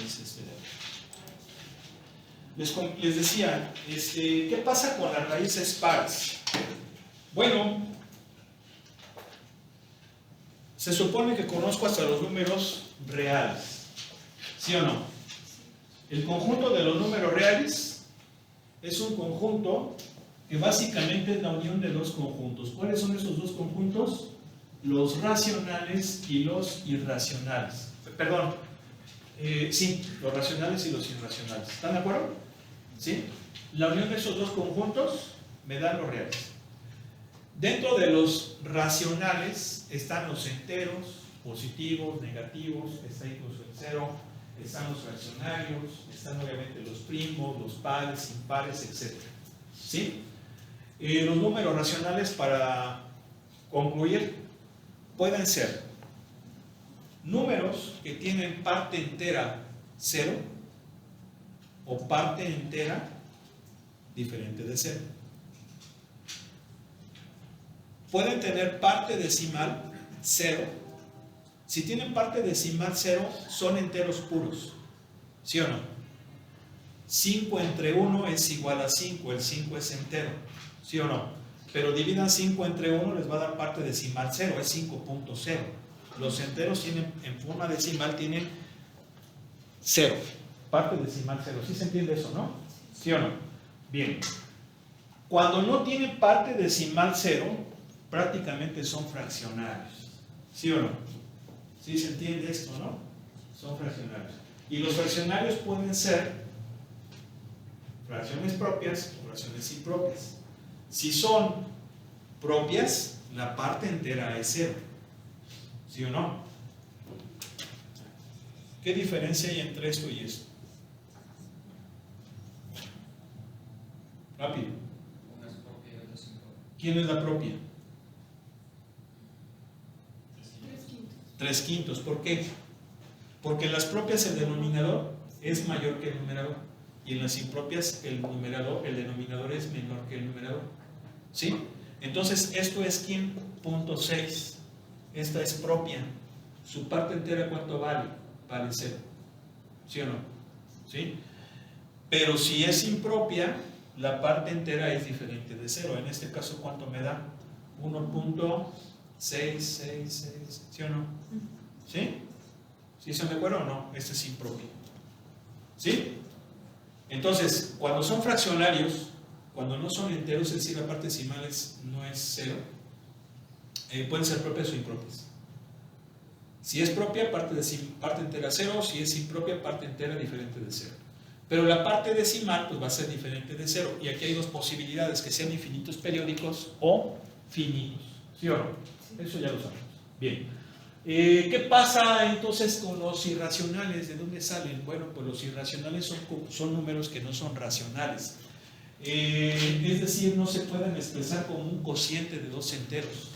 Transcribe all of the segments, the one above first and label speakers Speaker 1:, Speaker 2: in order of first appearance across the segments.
Speaker 1: raíces. Les decía, ¿qué pasa con las raíces pares? Bueno, se supone que conozco hasta los números reales, ¿sí o no? El conjunto de los números reales es un conjunto que básicamente es la unión de dos conjuntos. ¿Cuáles son esos dos conjuntos? Los racionales y los irracionales. Perdón, sí, los racionales y los irracionales. ¿Están de acuerdo? ¿Sí? La unión de esos dos conjuntos me da los reales. Dentro de los racionales están los enteros, positivos, negativos, está incluso el cero, están los fraccionarios, están obviamente los primos, los pares, impares, etc. ¿Sí? Los números racionales, para concluir, pueden ser números que tienen parte entera 0 o parte entera diferente de 0. Pueden tener parte decimal 0. Si tienen parte decimal 0, son enteros puros. ¿Sí o no? 5 entre 1 es igual a 5, el 5 es entero. ¿Sí o no? Pero dividan 5 entre 1, les va a dar parte decimal 0, es 5.0. Los enteros tienen, en forma decimal, tienen 0. Parte decimal 0. ¿Sí se entiende eso, no? ¿Sí o no? Bien. Cuando no tienen parte decimal 0, prácticamente son fraccionarios. ¿Sí o no? ¿Sí se entiende esto, no? Son fraccionarios. Y los fraccionarios pueden ser fracciones propias o fracciones impropias. Si son propias, la parte entera es 0. ¿Sí o no? ¿Qué diferencia hay entre esto y esto? Rápido.
Speaker 2: Una es propia y otra es impropia.
Speaker 1: ¿Quién es la propia?
Speaker 3: 3/5.
Speaker 1: 3/5. ¿Por qué? Porque en las propias el denominador es mayor que el numerador, y en las impropias el denominador es menor que el numerador. ¿Sí? Entonces esto es ¿quién? .6. Esta es propia. Su parte entera, ¿cuánto vale? Vale 0. ¿Sí o no? ¿Sí? Pero si es impropia, la parte entera es diferente de 0. En este caso, ¿cuánto me da? 1.666. ¿Sí o no? ¿Sí? ¿Sí se me acuerda o no? Este es impropio. ¿Sí? Entonces, cuando son fraccionarios, cuando no son enteros, es decir, la parte decimal no es 0, pueden ser propias o impropias. Si es propia, parte entera 0. Si es impropia, parte entera diferente de 0. Pero la parte decimal pues va a ser diferente de 0. Y aquí hay dos posibilidades: que sean infinitos periódicos o finitos. ¿Sí o no? Eso ya lo sabemos. Bien. ¿Qué pasa entonces con los irracionales? ¿De dónde salen? Bueno, pues los irracionales son números que no son racionales. Es decir, no se pueden expresar como un cociente de dos enteros.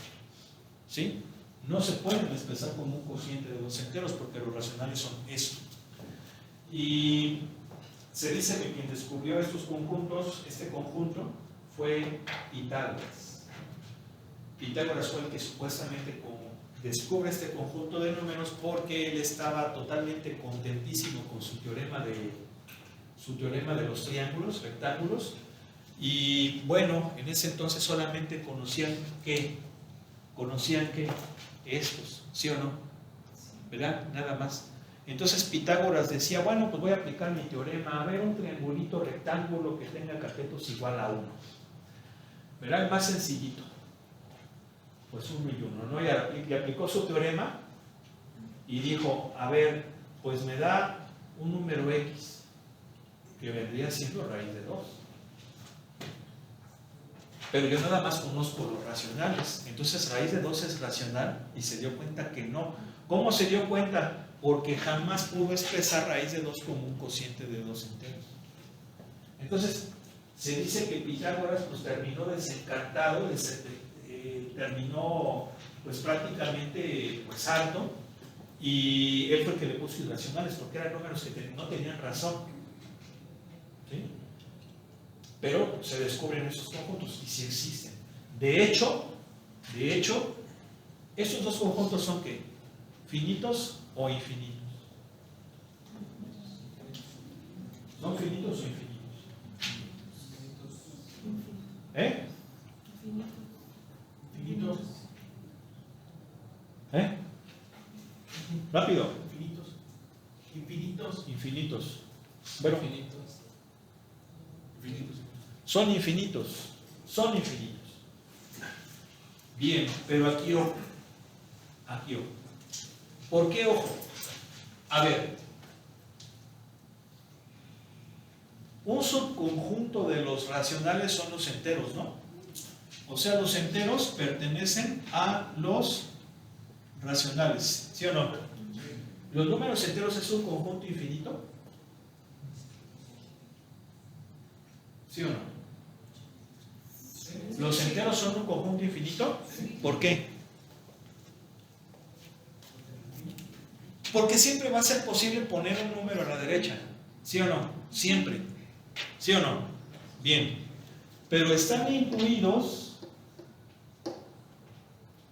Speaker 1: ¿Sí? No se pueden expresar como un cociente de dos enteros, porque los racionales son eso. Y se dice que quien descubrió estos conjuntos, este conjunto, fue Pitágoras. Pitágoras fue el que supuestamente descubre este conjunto de números, porque él estaba totalmente contentísimo con su teorema de los triángulos, rectángulos. Y bueno, en ese entonces solamente conocían que estos, ¿sí o no? ¿Verdad? Nada más. Entonces Pitágoras decía, bueno, pues voy a aplicar mi teorema. A ver, un triangulito rectángulo que tenga catetos igual a 1. ¿Verdad? El más sencillito. Pues 1 y 1, ¿no? Y aplicó su teorema y dijo, a ver, pues me da un número X, que vendría siendo raíz de 2. Pero yo nada más conozco los racionales. Entonces raíz de 2 es racional, y se dio cuenta que no. ¿Cómo se dio cuenta? Porque jamás pudo expresar raíz de 2 como un cociente de 2 enteros. Entonces se dice que Pitágoras pues terminó desencantado, terminó pues prácticamente pues harto, y él fue el que le puso irracionales, porque eran números que no tenían razón. ¿Sí? Pero se descubren esos conjuntos y sí existen. De hecho, estos dos conjuntos son ¿qué? ¿Finitos o infinitos? ¿Son finitos o infinitos? ¿Eh?
Speaker 3: Infinitos.
Speaker 1: ¿Eh? Rápido.
Speaker 3: Infinitos. Infinitos.
Speaker 1: Infinitos. Bueno,
Speaker 2: Infinitos.
Speaker 1: son infinitos. Son infinitos. Bien, pero aquí ojo. Aquí ojo. ¿Por qué ojo? A ver. Un subconjunto de los racionales son los enteros, ¿no? O sea, los enteros pertenecen a los racionales, ¿sí o no? ¿Los números enteros es un conjunto infinito? ¿Sí o no? ¿Los enteros son un conjunto infinito? ¿Por qué? Porque siempre va a ser posible poner un número a la derecha, ¿sí o no? Siempre. ¿Sí o no? Bien. Pero están incluidos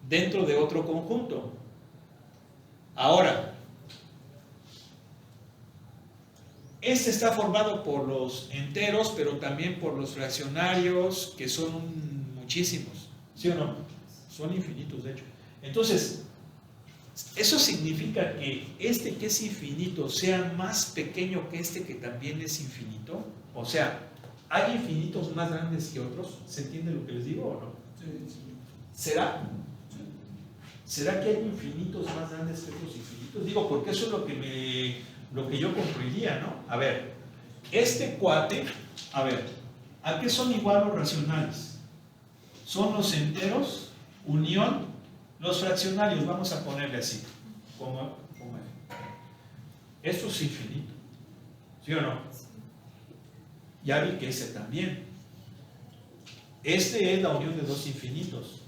Speaker 1: dentro de otro conjunto. Ahora, este está formado por los enteros, pero también por los fraccionarios, que son muchísimos. ¿Sí o no? Son infinitos, de hecho. Entonces, eso significa que este que es infinito sea más pequeño que este que también es infinito. O sea, ¿hay infinitos más grandes que otros? ¿Se entiende lo que les digo o no? ¿Será? ¿Será que hay infinitos más grandes que otros infinitos? Digo, porque eso es lo que yo concluiría, ¿no? A ver, este cuate, a ver, ¿a qué son igual los racionales? Son los enteros, unión, los fraccionarios, vamos a ponerle así. Esto es infinito, ¿sí o no? Ya vi que ese también. Este es la unión de dos infinitos.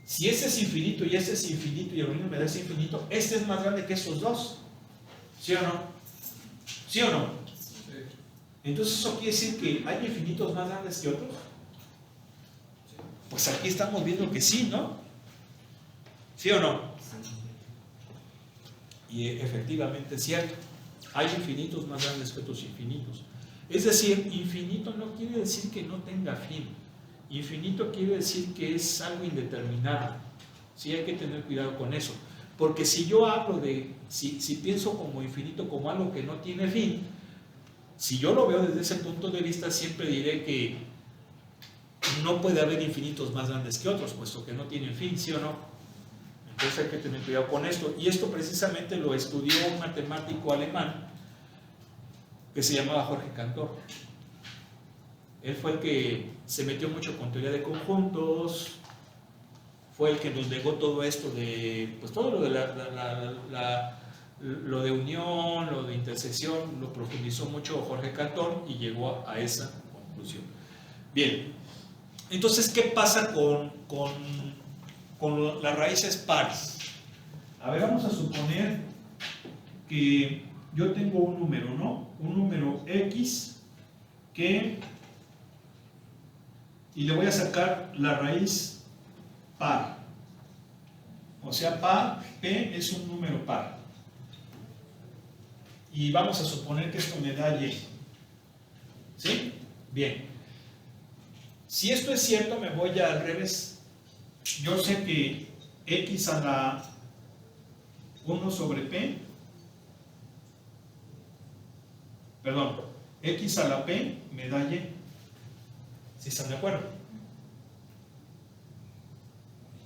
Speaker 1: Si este es infinito y este es infinito y el unión me da ese infinito, este es más grande que estos dos. ¿Sí o no? ¿Sí o no?
Speaker 2: Sí.
Speaker 1: Entonces eso quiere decir que hay infinitos más grandes que otros. Pues aquí estamos viendo que sí, ¿no? ¿Sí o no? Y efectivamente es cierto. Hay infinitos más grandes que otros infinitos. Es decir, infinito no quiere decir que no tenga fin. Infinito quiere decir que es algo indeterminado. Sí, hay que tener cuidado con eso. Porque si yo hablo de, si pienso como infinito como algo que no tiene fin, si yo lo veo desde ese punto de vista, siempre diré que no puede haber infinitos más grandes que otros, puesto que no tienen fin, ¿sí o no? Entonces hay que tener cuidado con esto. Y esto precisamente lo estudió un matemático alemán que se llamaba Jorge Cantor. Él fue el que se metió mucho con teoría de conjuntos, fue el que nos legó todo esto de, pues todo lo de lo de unión, lo de intersección, lo profundizó mucho Jorge Cantor y llegó a esa conclusión. Bien, entonces, ¿qué pasa con las raíces pares? A ver, vamos a suponer que yo tengo un número, ¿no? Un número X que, y le voy a sacar la raíz par. O sea, par, P es un número par. Y vamos a suponer que esto me da Y. ¿Sí? Bien. Si esto es cierto, me voy al revés. Yo sé que X a la 1 sobre P, perdón, X a la P me da Y. ¿Sí están de acuerdo?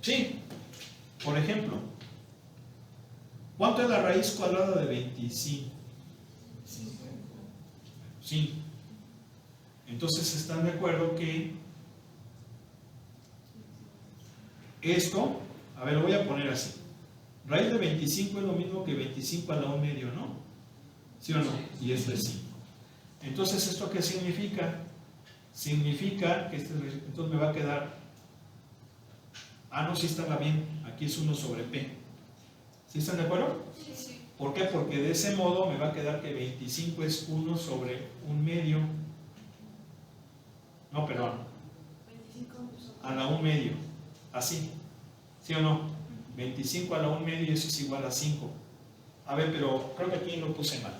Speaker 1: Sí. Por ejemplo, ¿cuánto es la raíz cuadrada de 25? 5. Entonces están de acuerdo que esto, a ver, lo voy a poner así. Raíz de 25 es lo mismo que 25 a la 1 medio, ¿no? ¿Sí o no? Y esto es 5. Entonces, ¿esto qué significa? Significa que entonces me va a quedar, no, sí estaba bien, aquí es 1 sobre P. ¿Sí están de acuerdo?
Speaker 4: Sí.
Speaker 1: ¿Por qué? Porque de ese modo me va a quedar que 25 es 1 sobre 1 medio. No, perdón.
Speaker 4: 25
Speaker 1: A la 1 medio. Así. ¿Sí o no? 25 a la 1 medio, eso es igual a 5. A ver, pero creo que aquí lo puse mal.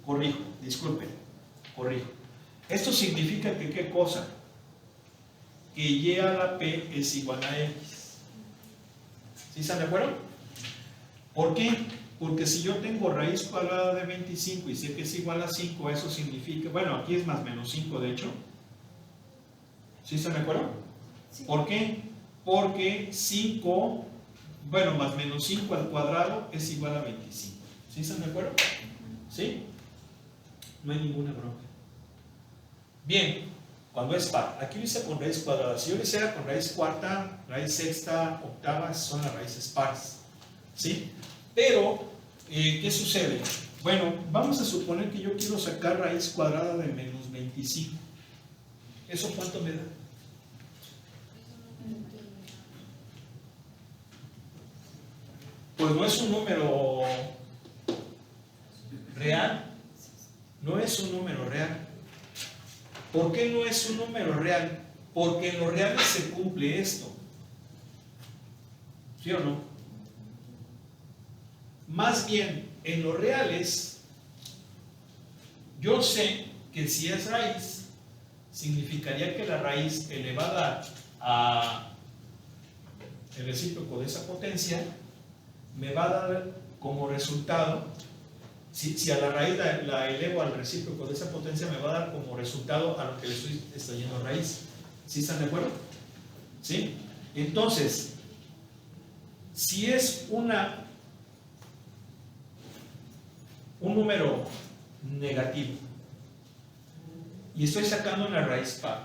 Speaker 1: corrijo, disculpen, corrijo. Esto significa que, ¿qué cosa? Que y a la p es igual a x. ¿Sí están de acuerdo? ¿Por qué? Porque si yo tengo raíz cuadrada de 25 y sé que es igual a 5, eso significa, bueno, aquí es más menos 5 de hecho. ¿Sí están de acuerdo?
Speaker 4: Sí.
Speaker 1: ¿Por qué? Porque 5, bueno, más menos 5 al cuadrado es igual a 25. ¿Sí están de acuerdo? ¿Sí? No hay ninguna bronca. Bien, cuando es par, aquí lo hice con raíz cuadrada. Si yo lo hiciera con raíz cuarta, raíz sexta, octava, son las raíces pares. ¿Sí? Pero, ¿qué sucede? Bueno, vamos a suponer que yo quiero sacar raíz cuadrada de menos 25. ¿Eso cuánto me da? Pues no es un número real. No es un número real. ¿Por qué no es un número real? Porque en los reales se cumple esto. ¿Sí o no? Más bien, en los reales, yo sé que si es raíz, significaría que la raíz elevada a el recíproco de esa potencia me va a dar como resultado, si a la raíz la elevo al recíproco de esa potencia, me va a dar como resultado a lo que le estoy extrayendo raíz. ¿Sí están de acuerdo? ¿Sí? Entonces, si es un número negativo y estoy sacando una raíz par,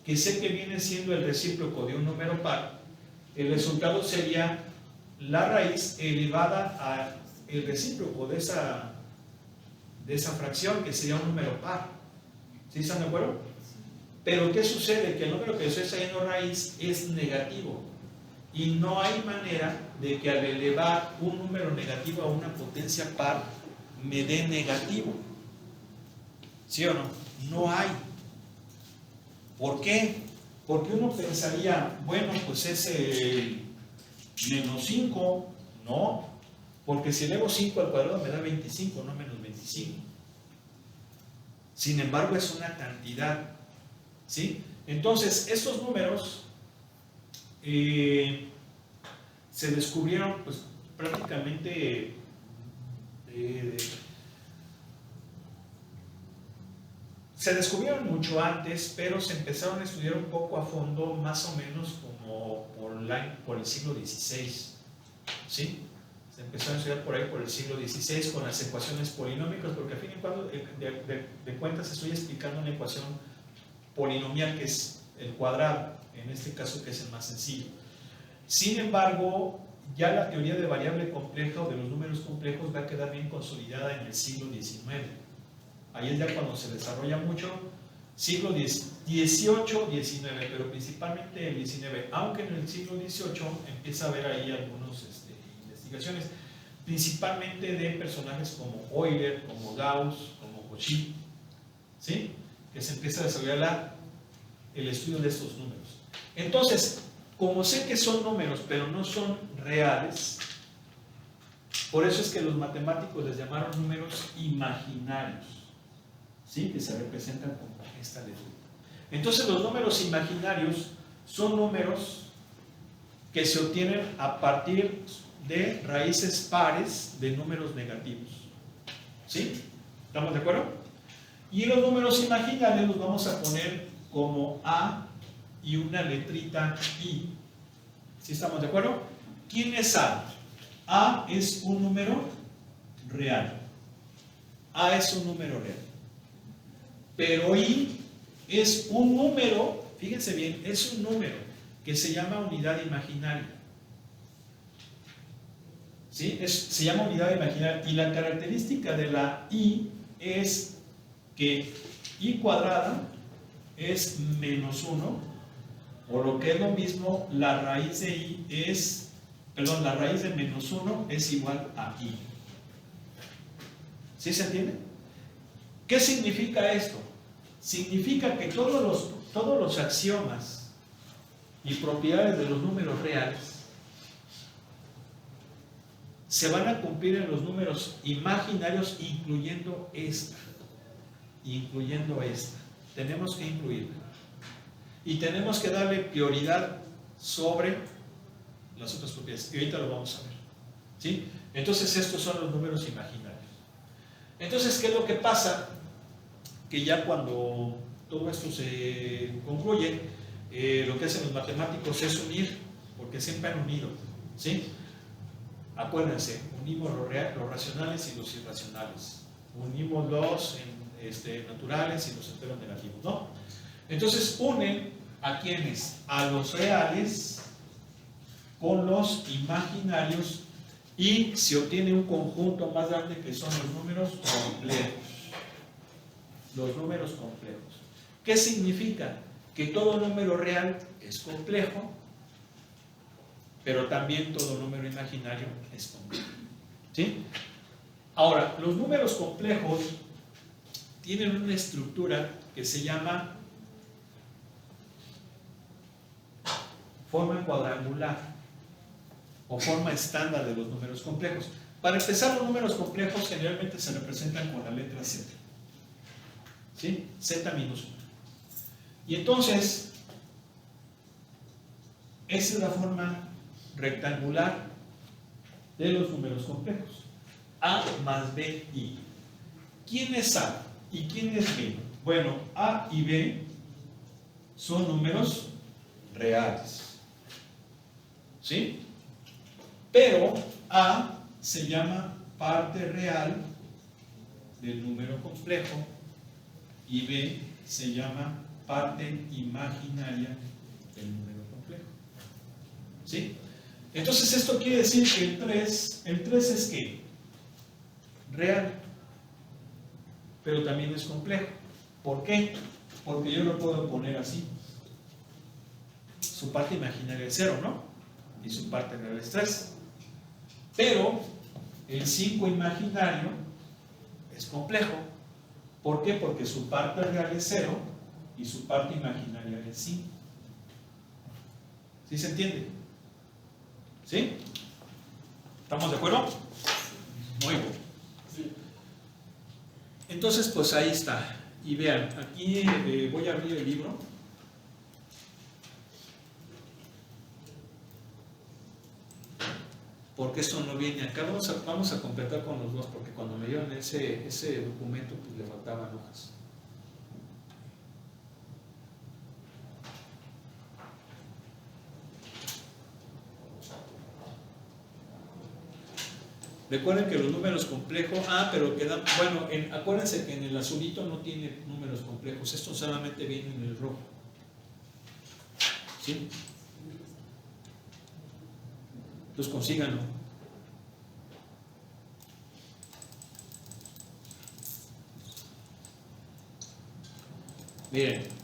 Speaker 1: que sé que viene siendo el recíproco de un número par, el resultado sería la raíz elevada al recíproco de esa fracción, que sería un número par. ¿Sí están de acuerdo? Pero ¿qué sucede? Que el número que estoy sacando raíz es negativo y no hay manera de que al elevar un número negativo a una potencia par me dé negativo. ¿Sí o no? No hay. ¿Por qué? Porque uno pensaría, bueno, pues es el menos 5. No, porque si elevo 5 al cuadrado me da 25, no menos 25. Sin embargo, es una cantidad. ¿Sí? Entonces, estos números se descubrieron pues prácticamente se descubrieron mucho antes, pero se empezaron a estudiar un poco a fondo, más o menos como por el siglo XVI. ¿Sí? Se empezó a estudiar por ahí por el siglo XVI con las ecuaciones polinómicas, porque a fin de cuentas estoy explicando una ecuación polinomial que es el cuadrado, en este caso que es el más sencillo. Sin embargo, ya la teoría de variable compleja o de los números complejos va a quedar bien consolidada en el siglo XIX. Ahí es ya cuando se desarrolla mucho, siglo XVIII, XIX, pero principalmente el XIX, aunque en el siglo XVIII empieza a haber ahí algunas investigaciones, principalmente de personajes como Euler, como Gauss, como Cauchy, ¿sí? Que se empieza a desarrollar el estudio de estos números. Entonces, como sé que son números, pero no son reales, por eso es que los matemáticos les llamaron números imaginarios, ¿sí? Que se representan con esta letra. Entonces, los números imaginarios son números que se obtienen a partir de raíces pares de números negativos. ¿Sí? ¿Estamos de acuerdo? Y los números imaginarios los vamos a poner como A y una letrita I. ¿Sí estamos de acuerdo? ¿Quién es A? A es un número real. A es un número real. Pero I es un número, fíjense bien, es un número que se llama unidad imaginaria. ¿Sí? Se llama unidad imaginaria. Y la característica de la I es que I cuadrada es menos 1, o lo que es lo mismo, la raíz de I es, perdón, la raíz de menos 1 es igual a I. ¿Sí se entiende? ¿Qué significa esto? Significa que todos los axiomas y propiedades de los números reales se van a cumplir en los números imaginarios, incluyendo esta. Incluyendo esta. Tenemos que incluirla. Y tenemos que darle prioridad sobre las otras propiedades. Y ahorita lo vamos a ver. ¿Sí? Entonces estos son los números imaginarios. Entonces, ¿qué es lo que pasa? Que ya cuando todo esto se concluye, lo que hacen los matemáticos es unir, porque siempre han unido. ¿Sí? Acuérdense, unimos los racionales y los irracionales. Unimos los naturales y los enteros negativos, ¿no? Entonces unen a quienes, a los reales con los imaginarios, y se obtiene un conjunto más grande que son los números complejos. Los números complejos. ¿Qué significa? Que todo número real es complejo, pero también todo número imaginario es complejo. ¿Sí? Ahora, los números complejos tienen una estructura que se llama forma cuadrangular o forma estándar de los números complejos. Para empezar, los números complejos generalmente se representan con la letra Z. ¿Sí? Z minúscula. Y entonces, esa es la forma rectangular de los números complejos. A más B, I. ¿Quién es A y quién es B? Bueno, A y B son números reales. ¿Sí? Pero A se llama parte real del número complejo y B se llama parte imaginaria del número complejo. ¿Sí? Entonces esto quiere decir que el 3 es ¿qué? Real, pero también es complejo. ¿Por qué? Porque yo lo puedo poner así. Su parte imaginaria es 0, ¿no? Y su parte real es 3. Pero el 5 imaginario es complejo. ¿Por qué? Porque su parte real es 0 y su parte imaginaria es 5. ¿Sí se entiende? ¿Sí? ¿Estamos de acuerdo? Muy bien. Entonces, pues ahí está. Y vean, aquí voy a abrir el libro. Porque esto no viene acá. Vamos a completar con los dos, porque cuando me dieron ese documento, pues le faltaban hojas. Recuerden que los números complejos, pero quedan, bueno, acuérdense que en el azulito no tiene números complejos, esto solamente viene en el rojo. ¿Sí? Entonces consíganlo. Miren.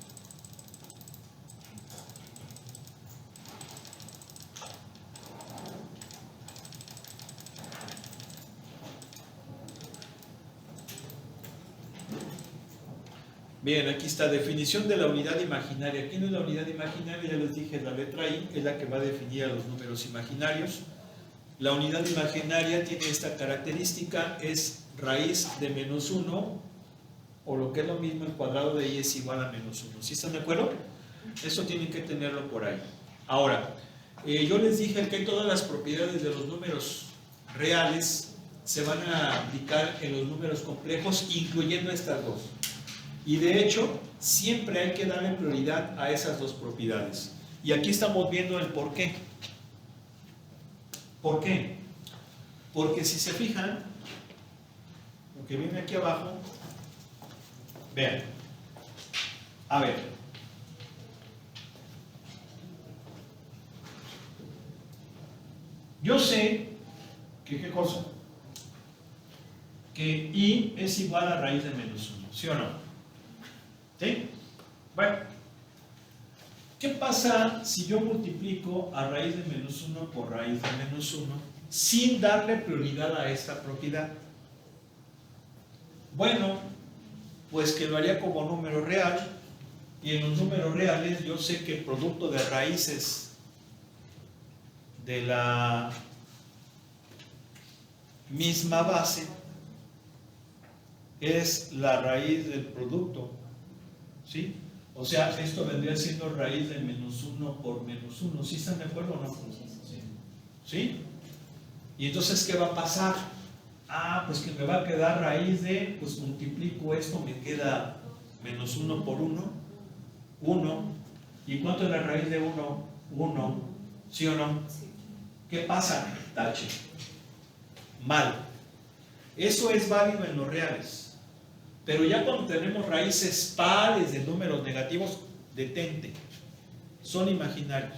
Speaker 1: Bien, aquí está, definición de la unidad imaginaria. ¿Quién es la unidad imaginaria? Ya les dije, la letra I es la que va a definir a los números imaginarios. La unidad imaginaria tiene esta característica, es raíz de menos 1, o lo que es lo mismo, el cuadrado de I es igual a menos 1. ¿Sí están de acuerdo? Eso tienen que tenerlo por ahí. Ahora, yo les dije que todas las propiedades de los números reales se van a aplicar en los números complejos, incluyendo estas dos. Y de hecho, siempre hay que darle prioridad a esas dos propiedades. Y aquí estamos viendo el por qué. ¿Por qué? Porque si se fijan, lo que viene aquí abajo, vean. A ver. Yo sé que, ¿qué cosa? Que I es igual a raíz de menos 1, ¿sí o no? ¿Sí? Bueno, ¿qué pasa si yo multiplico a raíz de menos 1 por raíz de menos 1 sin darle prioridad a esta propiedad? Bueno, pues que lo haría como número real, y en los números reales yo sé que el producto de raíces de la misma base es la raíz del producto, ¿sí? O sea, esto vendría siendo raíz de menos 1 por menos 1. ¿Sí están de acuerdo o no? ¿Sí? Y entonces, ¿qué va a pasar? Ah, pues que me va a quedar raíz de, pues multiplico esto, me queda menos 1 por 1, 1. ¿Y cuánto es la raíz de 1? 1. ¿Sí o no? ¿Qué pasa? Tache. Mal. Eso es válido en los reales. Pero ya cuando tenemos raíces pares de números negativos, detente. Son imaginarios.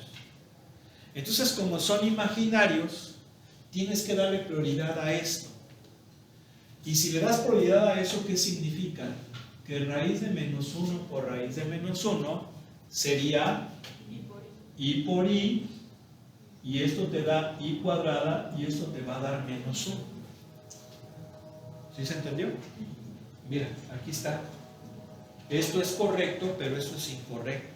Speaker 1: Entonces, como son imaginarios, tienes que darle prioridad a esto. Y si le das prioridad a eso, ¿qué significa? Que raíz de menos 1 por raíz de menos 1 sería i por i, y esto te da i cuadrada, y esto te va a dar menos 1. ¿Sí se entendió? Mira, aquí está. Esto es correcto, pero esto es incorrecto.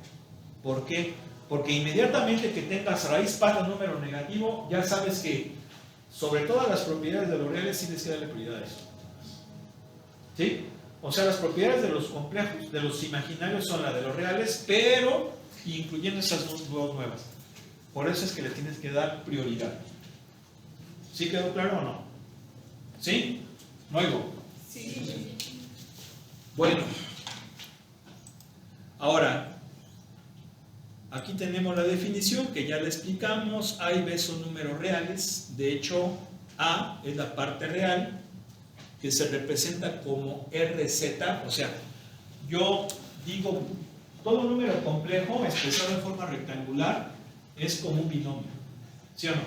Speaker 1: ¿Por qué? Porque inmediatamente que tengas raíz par de número negativo, ya sabes que sobre todas las propiedades de los reales tienes que darle prioridad a eso. ¿Sí? O sea, las propiedades de los complejos, de los imaginarios son las de los reales, pero incluyendo esas dos nuevas. Por eso es que le tienes que dar prioridad. ¿Sí quedó claro o no? ¿Sí? ¿No oigo?
Speaker 4: Sí.
Speaker 1: Bueno, ahora, aquí tenemos la definición que ya la explicamos. A y B son números reales. De hecho, A es la parte real que se representa como RZ. O sea, yo digo, todo número complejo expresado en forma rectangular es como un binomio. ¿Sí o no?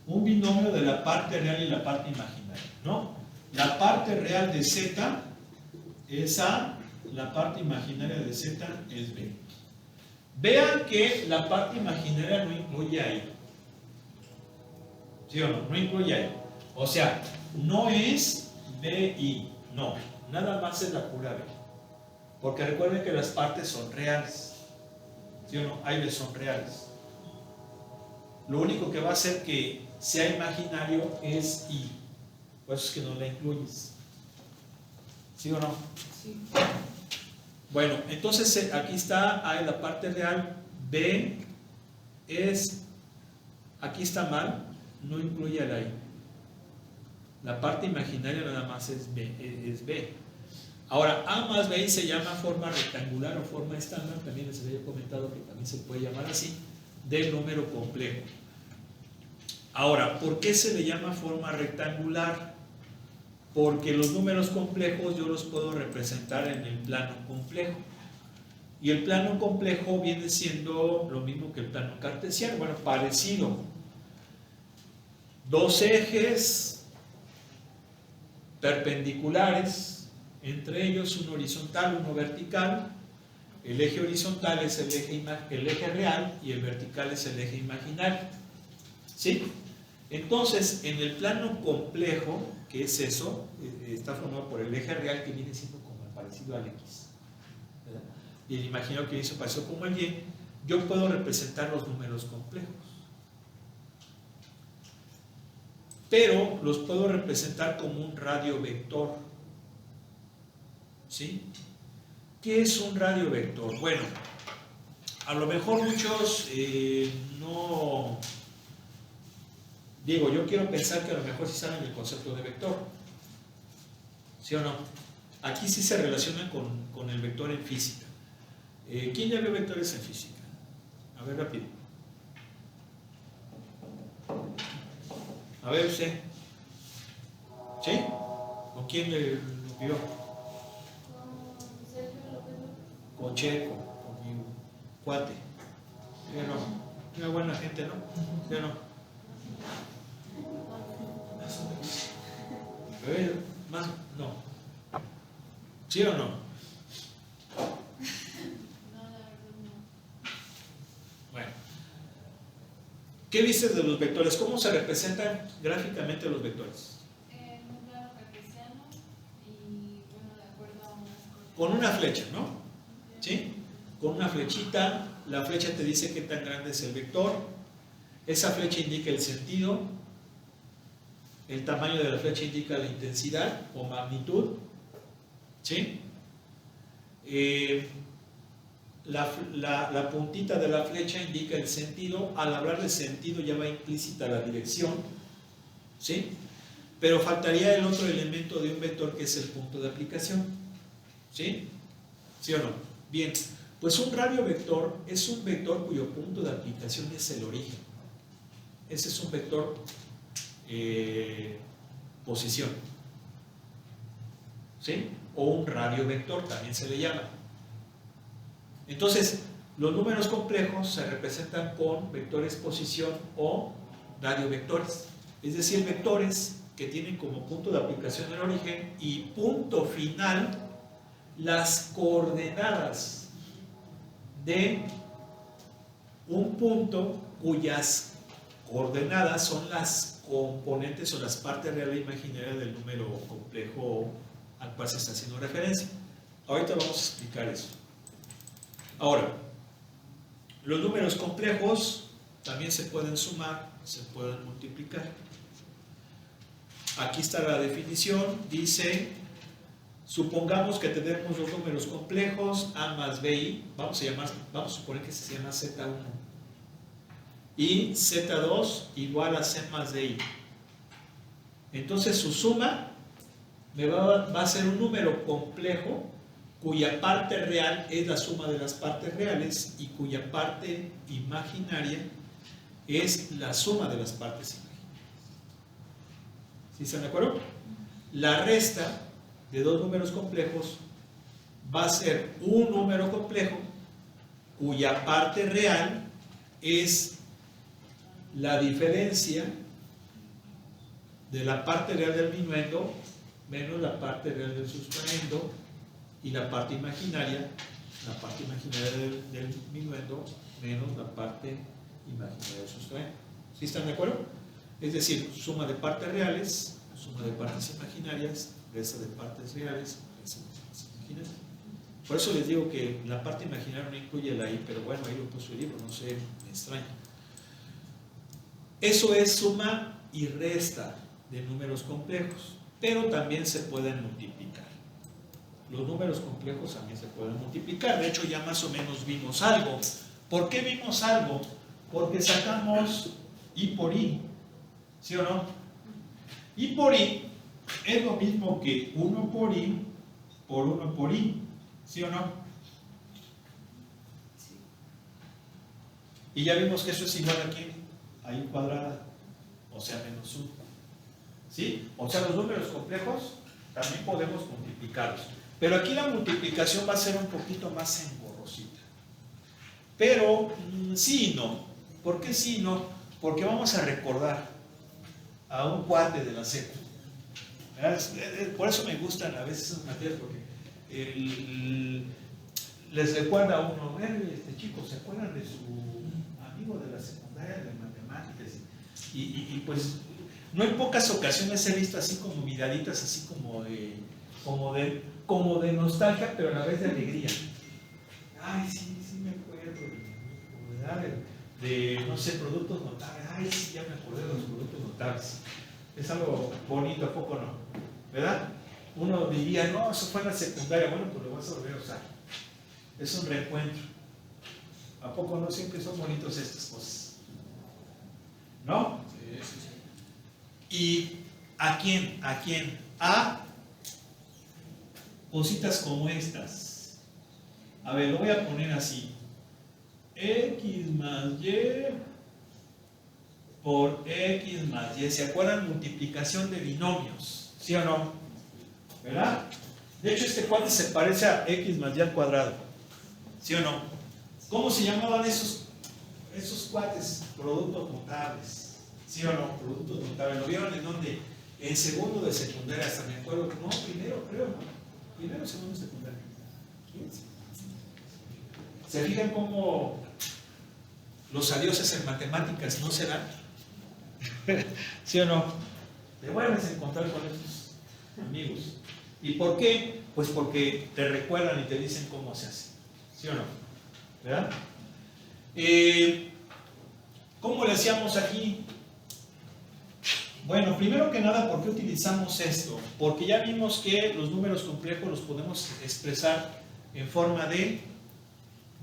Speaker 1: Un binomio de la parte real y la parte imaginaria, ¿no? La parte real de Z es A, la parte imaginaria de Z es B. Vean que la parte imaginaria no incluye a I. ¿Sí o no? No incluye a I. O sea, no es BI, no. Nada más es la pura B. Porque recuerden que las partes son reales. ¿Sí o no? A y B son reales. Lo único que va a hacer que sea imaginario es I. Por eso es que no la incluyes. ¿Sí o no?
Speaker 4: Sí.
Speaker 1: Bueno, entonces aquí está A en la parte real, B es, aquí está mal, no incluye a la I. La parte imaginaria nada más es B. Ahora, A más B se llama forma rectangular o forma estándar, también les había comentado que también se puede llamar así, del número complejo. Ahora, ¿por qué se le llama forma rectangular? Porque los números complejos yo los puedo representar en el plano complejo. Y el plano complejo viene siendo lo mismo que el plano cartesiano, bueno, parecido. Dos ejes perpendiculares, entre ellos uno horizontal, uno vertical. El eje horizontal es el eje real y el vertical es el eje imaginario. ¿Sí? Entonces, en el plano complejo, que es eso, está formado por el eje real que viene siendo como parecido al X, ¿verdad? Y el imaginario que viene parecido como el Y. Yo puedo representar los números complejos, pero los puedo representar como un radio vector. ¿Sí? ¿Qué es un radio vector? Bueno, a lo mejor muchos no... Digo, yo quiero pensar que a lo mejor sí saben el concepto de vector. ¿Sí o no? Aquí sí se relaciona con el vector en física. ¿Quién ya vio vectores en física? A ver, rápido. A ver usted. ¿Sí? ¿Con quién lo vio? Con Checo, con mi cuate. ¿Sí o no? Una buena gente, ¿no? ¿Sí o no? Más, no. ¿Sí o no? Bueno. ¿Qué dices de los vectores? ¿Cómo se representan gráficamente los vectores?
Speaker 4: En un plano cartesiano y, bueno, de acuerdo a unas coordenadas.
Speaker 1: Con una flecha, ¿no? ¿Sí? Con una flechita, la flecha te dice qué tan grande es el vector. Esa flecha indica el sentido. El tamaño de la flecha indica la intensidad o magnitud. ¿Sí? La puntita de la flecha indica el sentido. Al hablar de sentido ya va implícita la dirección. ¿Sí? Pero faltaría el otro elemento de un vector, que es el punto de aplicación. ¿Sí? ¿Sí o no? Bien, pues un radiovector es un vector cuyo punto de aplicación es el origen. Ese es un vector posición. ¿Sí? O un radiovector también se le llama. Entonces, los números complejos se representan con vectores posición o radiovectores. Es decir, vectores que tienen como punto de aplicación el origen y punto final las coordenadas de un punto cuyas coordenadas son las componentes o las partes reales e imaginarias del número complejo al cual se está haciendo referencia. Ahorita vamos a explicar eso. Ahora, los números complejos también se pueden sumar, se pueden multiplicar. Aquí está la definición, dice, supongamos que tenemos los números complejos A más BI, vamos a suponer que se llama Z1, y Z2 igual a C más DI. Entonces su suma va a ser un número complejo cuya parte real es la suma de las partes reales y cuya parte imaginaria es la suma de las partes imaginarias. ¿Sí están de acuerdo? La resta de dos números complejos va a ser un número complejo cuya parte real es la diferencia de la parte real del minuendo menos la parte real del sustraendo, y la parte imaginaria del minuendo menos la parte imaginaria del sustraendo. ¿Sí están de acuerdo? Es decir, suma de partes reales, suma de partes imaginarias, resta de partes reales, resta de partes imaginarias. Por eso les digo que la parte imaginaria no incluye la I, pero bueno, ahí lo puso el libro, no sé, me extraña. Eso es suma y resta de números complejos, pero también se pueden multiplicar. Los números complejos también se pueden multiplicar. De hecho, ya más o menos vimos algo. ¿Por qué vimos algo? Porque sacamos I por I, ¿sí o no? I por I es lo mismo que 1 por I por 1 por I, ¿sí o no? Y ya vimos que eso es igual a ¿qué? A I cuadrada, o sea, menos 1. ¿Sí? O sea, los números complejos también podemos multiplicarlos. Pero aquí la multiplicación va a ser un poquito más engorrosita. Pero sí y no. ¿Por qué sí y no? Porque vamos a recordar a un cuate de la secu. Por eso me gustan a veces esas materias, porque les recuerda a uno, chicos, ¿se acuerdan de su amigo de la secundaria de matemáticas? Y pues no en pocas ocasiones he visto así como miraditas así como de nostalgia, pero a la vez de alegría. Ay, sí me acuerdo de no sé, productos notables. Ay, sí, ya me acordé de los productos notables. Es algo bonito, ¿a poco no? ¿Verdad? Uno diría, no, eso fue en la secundaria. Bueno, pues lo vas a volver a usar. Es un reencuentro. ¿A poco no? Siempre son bonitos estas cosas. ¿No?
Speaker 2: Sí, sí, sí.
Speaker 1: ¿Y a quién? A cositas como estas. A ver, lo voy a poner así. X más Y por X más Y. ¿Se acuerdan? Multiplicación de binomios. ¿Sí o no? ¿Verdad? De hecho, este cuadro se parece a X más Y al cuadrado. ¿Sí o no? ¿Cómo se llamaban esos cuates? Productos notables. ¿Sí o no? Productos notables. ¿Lo vieron en dónde? En segundo de secundaria, hasta me acuerdo. No, primero, creo, ¿no? Primero, segundo de secundaria. ¿Se fijan cómo los adioses en matemáticas no se dan? ¿Sí o no? Te vuelves a encontrar con estos amigos. ¿Y por qué? Pues porque te recuerdan y te dicen cómo se hace. ¿Sí o no? ¿Verdad? ¿Cómo le hacíamos aquí? Bueno, primero que nada, ¿por qué utilizamos esto? Porque ya vimos que los números complejos los podemos expresar en forma de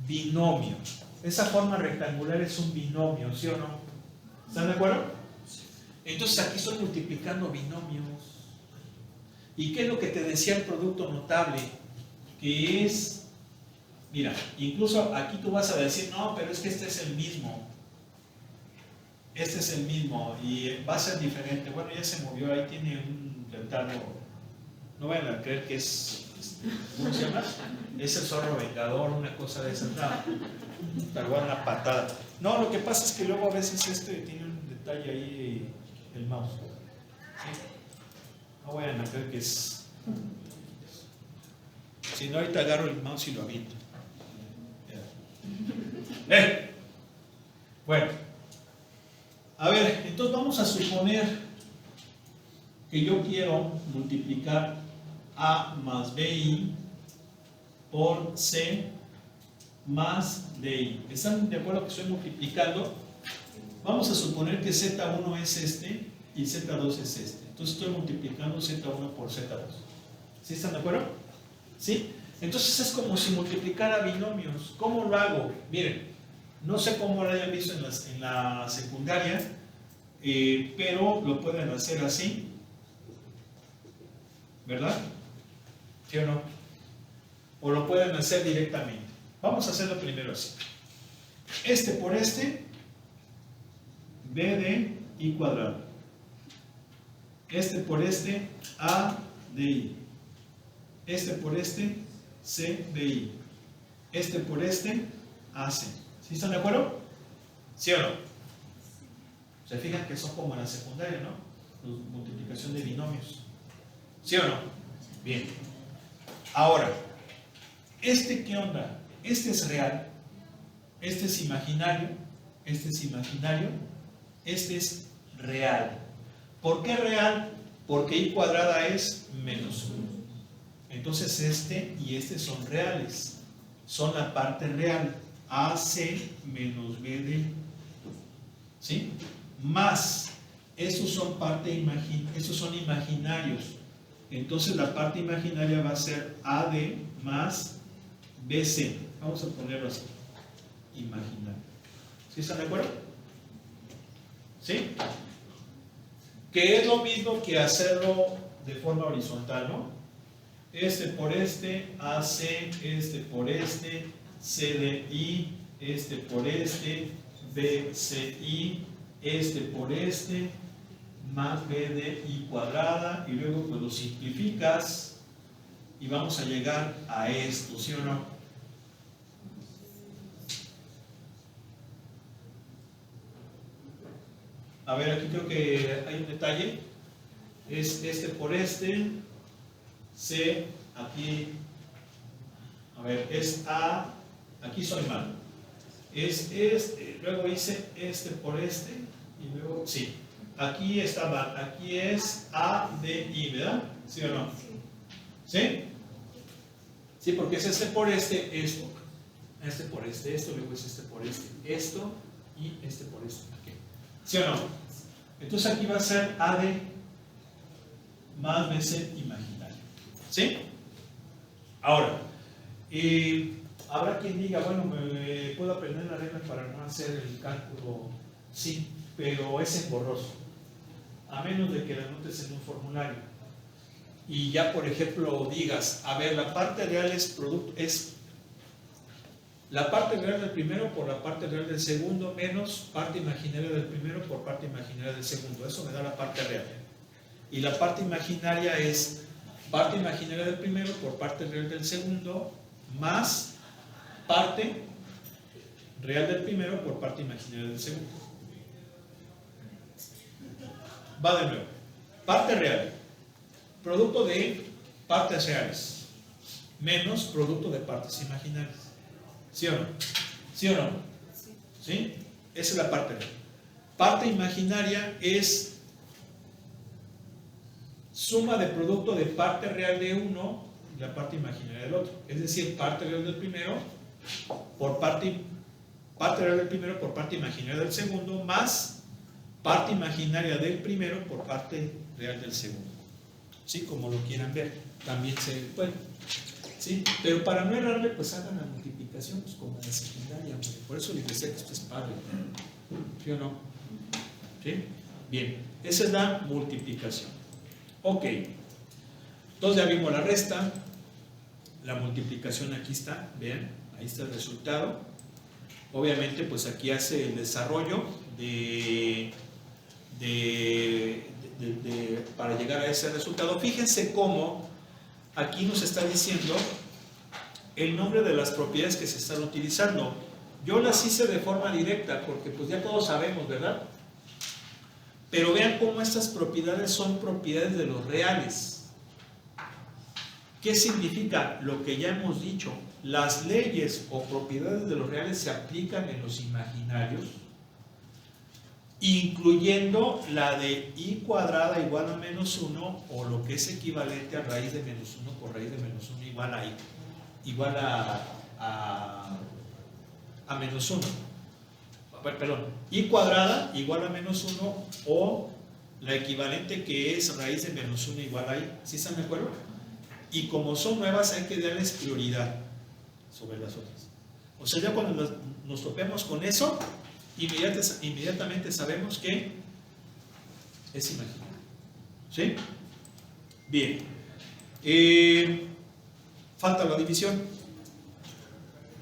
Speaker 1: binomio. Esa forma rectangular es un binomio, ¿sí o no? ¿Están de acuerdo? Entonces aquí estoy multiplicando binomios. ¿Y qué es lo que te decía el producto notable? Que es, mira, incluso aquí tú vas a decir, no, pero es que este es el mismo. Este es el mismo y va a ser diferente. Bueno, ya se movió, ahí tiene un retardo. No vayan a creer que es, ¿cómo se llama? Es el zorro vengador, una cosa de esa. No, tal cual una patada. No, lo que pasa es que luego a veces tiene un detalle ahí, el mouse. ¿Sí? No vayan a creer que es. Si no, ahorita agarro el mouse y lo aviento. Bueno. A ver, entonces vamos a suponer que yo quiero multiplicar A más BI por C más DI. ¿Están de acuerdo que estoy multiplicando? Vamos a suponer que Z1 es este y Z2 es este. Entonces estoy multiplicando Z1 por Z2. ¿Sí están de acuerdo? ¿Sí? Entonces es como si multiplicara binomios. ¿Cómo lo hago? Miren. No sé cómo lo hayan visto en la secundaria, pero lo pueden hacer así, ¿verdad? ¿Sí o no? O lo pueden hacer directamente. Vamos a hacerlo primero así. Este por este, B de I cuadrado. Este por este, A de I. Este por este, C de I. Este por este, AC. ¿Sí están de acuerdo? ¿Sí o no? Se fijan que son como en la secundaria, ¿no? La multiplicación de binomios. ¿Sí o no? Bien. Ahora, ¿qué onda? Este es real, este es imaginario, este es imaginario, este es real. ¿Por qué real? Porque I cuadrada es menos 1. Entonces este y este son reales, son la parte real. AC menos BD, ¿sí? Más, esos son imaginarios. Entonces la parte imaginaria va a ser AD más BC. Vamos a ponerlo así, imaginario. ¿Sí están de acuerdo? ¿Sí? Que es lo mismo que hacerlo de forma horizontal, ¿no? Este por este, AC, este por este, CDI, este por este, BCI, este por este, más BDI cuadrada, y luego pues lo simplificas y vamos a llegar a esto, ¿sí o no? A ver, aquí creo que hay un detalle. Es este por este, C, aquí, a ver, es A. Aquí soy mal. Es este, luego hice este por este y luego, sí. Aquí está mal. Aquí es A, D, I, ¿verdad? ¿Sí o no? ¿Sí? Sí, porque es este por este, esto. Este por este, esto, luego es este por este, esto y este por este. Okay. ¿Sí o no? Entonces aquí va a ser AD más BC imaginario. ¿Sí? Ahora, habrá quien diga, bueno, me puedo aprender la regla para no hacer el cálculo, sí, pero es engorroso, a menos de que la anotes en un formulario. Y ya, por ejemplo, digas, a ver, la parte real es la parte real del primero por la parte real del segundo menos parte imaginaria del primero por parte imaginaria del segundo. Eso me da la parte real. Y la parte imaginaria es parte imaginaria del primero por parte real del segundo más parte real del primero por parte imaginaria del segundo. Va de nuevo. Parte real. Producto de partes reales menos producto de partes imaginarias. ¿Sí o no? ¿Sí o no? ¿Sí? Esa es la parte real. Parte imaginaria es suma de producto de parte real de uno y la parte imaginaria del otro. Es decir, parte real del primero por parte real del primero por parte imaginaria del segundo más parte imaginaria del primero por parte real del segundo. ¿Sí? Como lo quieran ver, también se puede. ¿Sí? Pero para no errarle, pues hagan la multiplicación pues, como en la secundaria. Por eso les decía que esto es padre. ¿Sí o no? ¿Sí? Bien, esa es la multiplicación. Ok. Entonces ya vimos la resta. La multiplicación aquí está. Vean, ahí está el resultado. Obviamente, pues aquí hace el desarrollo para llegar a ese resultado. Fíjense cómo aquí nos está diciendo el nombre de las propiedades que se están utilizando. Yo las hice de forma directa porque pues ya todos sabemos, ¿verdad? Pero vean cómo estas propiedades son propiedades de los reales. ¿Qué significa? Lo que ya hemos dicho. Las leyes o propiedades de los reales se aplican en los imaginarios, incluyendo la de i cuadrada igual a menos 1 o lo que es equivalente a raíz de menos 1 por raíz de menos 1 igual a i, igual a menos 1. Perdón, i cuadrada igual a menos 1 o la equivalente que es raíz de menos 1 igual a i. ¿Sí están de acuerdo? Y como son nuevas hay que darles prioridad sobre las otras. O sea, ya cuando nos topemos con eso, inmediatamente sabemos que es imaginario. ¿Sí? Bien. Falta la división.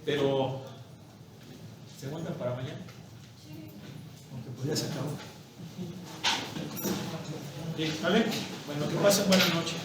Speaker 1: Pero ¿se aguantan para mañana? Aunque pues ya se acabó. Bien, ¿vale? Bueno, que pasen buena noche.